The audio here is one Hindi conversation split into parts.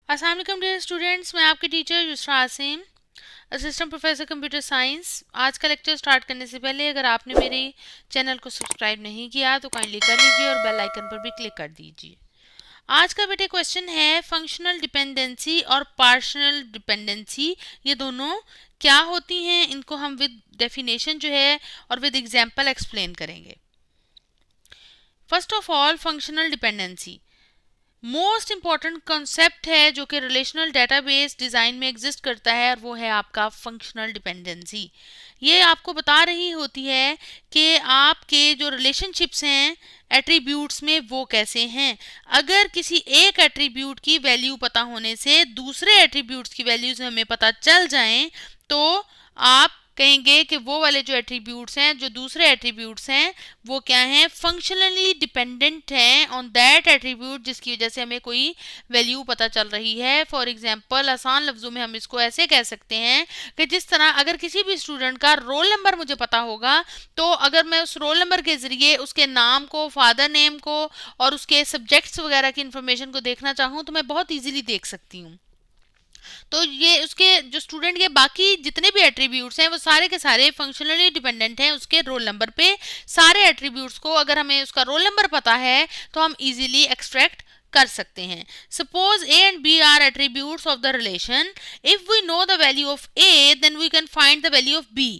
अस्सलाम वालेकुम डियर स्टूडेंट्स, मैं आपकी teacher Yusra Asim, assistant professor computer science. आज का लेक्चर स्टार्ट करने से पहले अगर आपने मेरे चैनल को सब्सक्राइब नहीं किया तो काइंडली कर लीजिए और बेल आइकन पर भी क्लिक कर दीजिए। आज का बेटे क्वेश्चन है फंक्शनल डिपेंडेंसी और पार्शियल डिपेंडेंसी, ये दोनों क्या होती हैं, इनको हम विद डेफिनेशन जो है और विद एग्जाम्पल एक्सप्लेन करेंगे। First of all, functional dependency most important concept है जो कि रिलेशनल डेटाबेस डिज़ाइन में एग्जिस्ट करता है, और वो है आपका फंक्शनल डिपेंडेंसी। ये आपको बता रही होती है कि आपके जो रिलेशनशिप्स हैं एट्रीब्यूट्स में वो कैसे हैं। अगर किसी एक एट्रीब्यूट की वैल्यू पता होने से दूसरे एट्रीब्यूट्स की वैल्यूज हमें पता चल जाएं तो आप कहेंगे कि वो वाले जो एट्रीब्यूट्स हैं, जो दूसरे एट्रीब्यूट्स हैं, वो क्या हैं, फंक्शनली डिपेंडेंट हैं ऑन दैट एट्रीब्यूट, जिसकी वजह से हमें कोई वैल्यू पता चल रही है। फॉर एग्जांपल, आसान लफ्जों में हम इसको ऐसे कह सकते हैं कि जिस तरह अगर किसी भी स्टूडेंट का रोल नंबर मुझे पता होगा, तो अगर मैं उस रोल नंबर के जरिए उसके नाम को, फादर नेम को और उसके सब्जेक्ट्स वगैरह की इंफॉर्मेशन को देखना चाहूँ तो मैं बहुत ईजिली देख सकती हूँ। तो ये उसके जो स्टूडेंट के बाकी जितने भी एट्रीब्यूट्स हैं वो सारे के सारे फंक्शनली डिपेंडेंट हैं उसके रोल नंबर पे। सारे एट्रीब्यूट्स को अगर हमें उसका रोल नंबर पता है तो हम इजीली एक्सट्रैक्ट कर सकते हैं। Suppose A and B are attributes of the relation. If we know the value of A then we can find the value of B.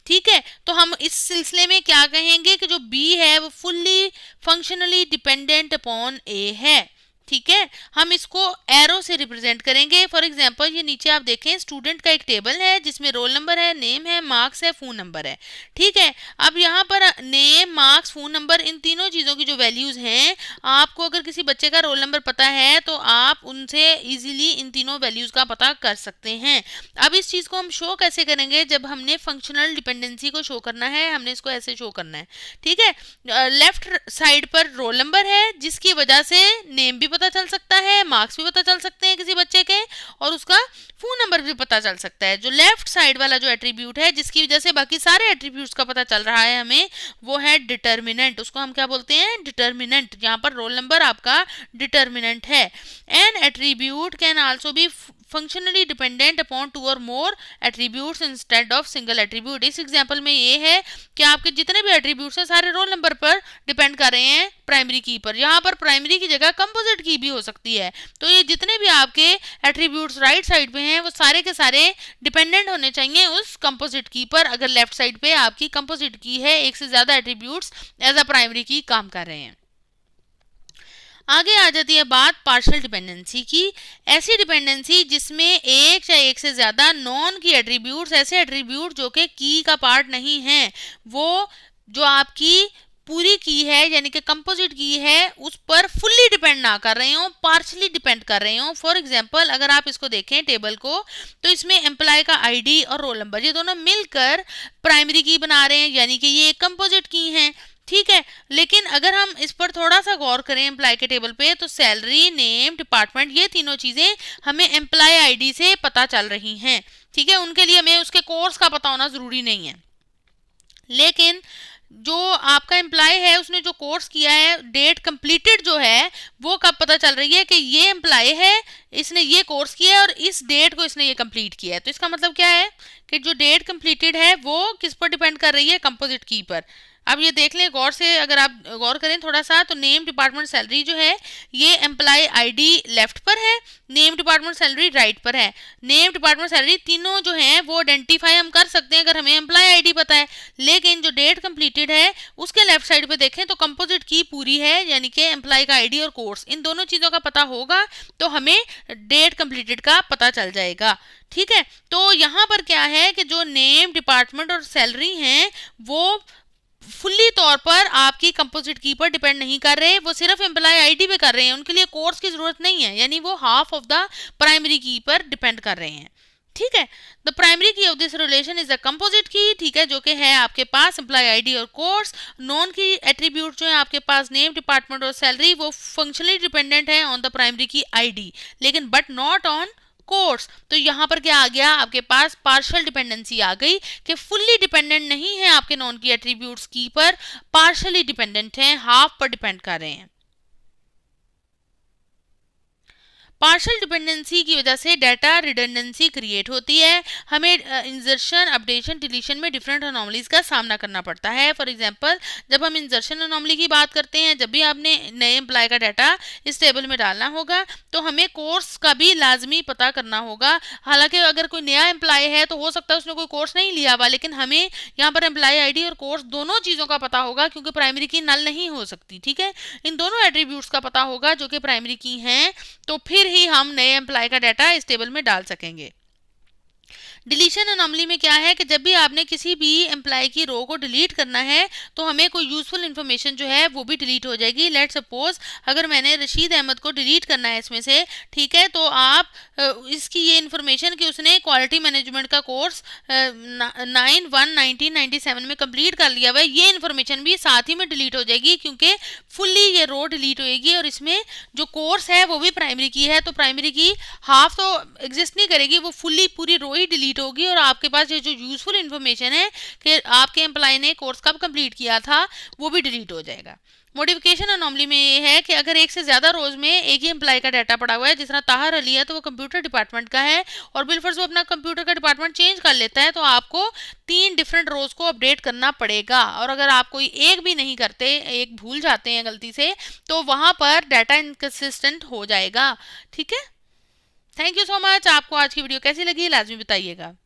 ठीक है, तो हम इस सिलसिले में क्या कहेंगे कि जो बी है वो फुल्ली फंक्शनली डिपेंडेंट अपॉन ए है। ठीक है, हम इसको एरो से रिप्रेजेंट करेंगे। फॉर एग्जांपल, ये नीचे आप देखें स्टूडेंट का एक टेबल है जिसमें रोल नंबर है, नेम है, मार्क्स है, फोन नंबर है। ठीक है, अब यहाँ पर नेम, मार्क्स, फोन नंबर, इन तीनों चीज़ों की जो वैल्यूज़ हैं, आपको अगर किसी बच्चे का रोल नंबर पता है तो आप उनसे इजीली इन तीनों वैल्यूज़ का पता कर सकते हैं। अब इस चीज़ को हम शो कैसे करेंगे, जब हमने फंक्शनल डिपेंडेंसी को शो करना है, हमने इसको ऐसे शो करना है। ठीक है, लेफ्ट साइड पर रोल नंबर है जिसकी वजह से नेम भी पता चल सकता है, मार्क्स भी पता चल सकते हैं किसी बच्चे के, और उसका फोन नंबर भी पता चल सकता है। जो लेफ्ट साइड वाला जो एट्रीब्यूट है जिसकी वजह से बाकी सारे एट्रीब्यूट्स का पता चल रहा है हमें, वो है डिटर्मिनेंट। उसको हम क्या बोलते हैं, डिटर्मिनेंट। यहाँ पर रोल नंबर आपका डिटर्मिनेंट है। An attribute can also be functionally dependent upon two or more attributes instead of single attribute. इस एग्जांपल में ये है कि आपके जितने भी एट्रीब्यूट्स हैं सारे रोल नंबर पर डिपेंड कर रहे हैं, प्राइमरी की पर। यहाँ पर प्राइमरी की जगह कंपोजिट की भी हो सकती है। तो ये जितने भी आपके एट्रीब्यूट्स राइट साइड पे हैं वो सारे के सारे डिपेंडेंट होने चाहिए उस कंपोजिट की पर। अगर लेफ्ट साइड पे आपकी कंपोजिट की है, एक से ज्यादा एट्रीब्यूट्स एज अ प्राइमरी की काम कर रहे हैं। आगे आ जाती है बात पार्शियल डिपेंडेंसी की। ऐसी डिपेंडेंसी जिसमें एक या एक से ज्यादा नॉन की एट्रीब्यूट्स, ऐसे एट्रीब्यूट जो कि की का पार्ट नहीं है, वो जो आपकी पूरी की है यानी कि कंपोजिट की है उस पर फुल्ली डिपेंड ना कर रहे हो, पार्शली डिपेंड कर रहे हो। फॉर एग्जांपल, अगर आप इसको देखें टेबल को, तो इसमें एम्प्लॉय का आईडी और रोल नंबर ये दोनों मिलकर प्राइमरी की बना रहे हैं, यानी कि ये एक कंपोजिट की है। ठीक है, लेकिन अगर हम इस पर थोड़ा सा गौर करें एम्प्लॉय के टेबल पे, तो सैलरी, नेम, डिपार्टमेंट, ये तीनों चीजें हमें एम्प्लॉय आईडी से पता चल रही हैं। ठीक है, उनके लिए हमें उसके कोर्स का पता होना जरूरी नहीं है। लेकिन जो आपका एम्प्लॉय है उसने जो कोर्स किया है, डेट कंप्लीटेड जो है वो कब पता चल रही है कि ये एम्प्लॉय है, इसने ये कोर्स किया है और इस डेट को इसने ये कंप्लीट किया है। तो इसका मतलब क्या है कि जो डेट कंप्लीटेड है वो किस पर डिपेंड कर रही है, कंपोजिट की पर। अब ये देख लें गौर से, अगर आप गौर करें थोड़ा सा, तो नेम, डिपार्टमेंट, सैलरी जो है ये एम्प्लॉय आईडी लेफ्ट पर है, नेम, डिपार्टमेंट, सैलरी राइट पर है। नेम, डिपार्टमेंट, सैलरी तीनों जो हैं वो आइडेंटिफाई हम कर सकते हैं अगर हमें एम्प्लॉय आईडी पता है। लेकिन जो डेट कंप्लीटेड है उसके लेफ्ट साइड पे देखें तो कंपोजिट की पूरी है, यानी कि एम्प्लॉय का आईडी और कोर्स, इन दोनों चीज़ों का पता होगा तो हमें डेट कंप्लीटेड का पता चल जाएगा। ठीक है, तो यहाँ पर क्या है कि जो नेम, डिपार्टमेंट और सैलरी हैं वो फुल्ली तौर पर आपकी कंपोजिट की पर डिपेंड नहीं कर रहे, वो सिर्फ एम्प्लॉय आईडी पे कर रहे हैं, उनके लिए कोर्स की जरूरत नहीं है, यानी वो हाफ ऑफ द प्राइमरी की पर डिपेंड कर रहे हैं। ठीक है, द प्राइमरी की of this relation is the composite key. ठीक है, जो कि है आपके पास एम्प्लॉय आईडी और कोर्स। नॉन की एट्रीब्यूट जो है आपके पास नेम, डिपार्टमेंट और सैलरी, वो फंक्शनली डिपेंडेंट है ऑन द प्राइमरी की आईडी, लेकिन बट नॉट ऑन कोर्स। तो यहाँ पर क्या आ गया, आपके पास पार्शियल डिपेंडेंसी आ गई कि फुल्ली डिपेंडेंट नहीं है आपके नॉन की एट्रीब्यूट्स की पर, पार्शियली डिपेंडेंट है, हाफ पर डिपेंड कर रहे हैं। पार्शियल डिपेंडेंसी की वजह से डाटा रिडंडेंसी क्रिएट होती है, हमें इंजर्शन अपडेशन डिलीशन में डिफरेंट अनोमलीज का सामना करना पड़ता है। फॉर एग्जांपल जब हम इंजर्शन अनोमली की बात करते हैं, जब भी आपने नए एम्प्लॉय का डाटा इस टेबल में डालना होगा तो हमें कोर्स का भी लाजमी पता करना होगा। हालांकि अगर कोई नया एम्प्लॉय है तो हो सकता है उसने कोई कोर्स नहीं लिया हुआ, लेकिन हमें यहाँ पर एम्प्लॉय आईडी और कोर्स दोनों चीज़ों का पता होगा, क्योंकि प्राइमरी की नल नहीं हो सकती। ठीक है, इन दोनों एट्रीब्यूट्स का पता होगा जो कि प्राइमरी की हैं, तो फिर ही हम नए एम्प्लॉय का डाटा इस टेबल में डाल सकेंगे। डिलीशन अनोमली में क्या है कि जब भी आपने किसी भी एम्प्लॉय की रो को डिलीट करना है तो हमें कोई यूजफुल इन्फॉर्मेशन जो है वो भी डिलीट हो जाएगी। लेट सपोज अगर मैंने रशीद अहमद को डिलीट करना है इसमें से, ठीक है, तो आप इसकी ये इन्फॉर्मेशन कि उसने क्वालिटी मैनेजमेंट का कोर्स 9/1/1997 में कंप्लीट कर लिया हुआ है, ये इन्फॉर्मेशन भी साथ ही में डिलीट हो जाएगी, क्योंकि फुल्ली ये रो डिलीट होएगी और इसमें जो कोर्स है वो भी प्राइमरी की है, तो प्राइमरी की हाफ तो एग्जिस्ट नहीं करेगी, वो फुल्ली पूरी रो ही डिलीट होगी और आपके पास ये जो यूजफुल इन्फॉर्मेशन है कि आपके एम्प्लॉय ने कोर्स कब कंप्लीट किया था वो भी डिलीट हो जाएगा। मॉडिफिकेशन अनोमली में ये है कि अगर एक से ज़्यादा रोज में एक ही एम्प्लॉय का डाटा पड़ा हुआ है, जिस तरह ताहर अली है तो वो कंप्यूटर डिपार्टमेंट का है और बिलफर्स वो अपना कंप्यूटर का डिपार्टमेंट चेंज कर लेता है, तो आपको 3 डिफरेंट रोज को अपडेट करना पड़ेगा। और अगर आप कोई एक भी नहीं करते, एक भूल जाते हैं गलती से, तो वहाँ पर डाटा इनकंसिस्टेंट हो जाएगा। ठीक है, थैंक यू सो मच। आपको आज की वीडियो कैसी लगी लाजमी बताइएगा।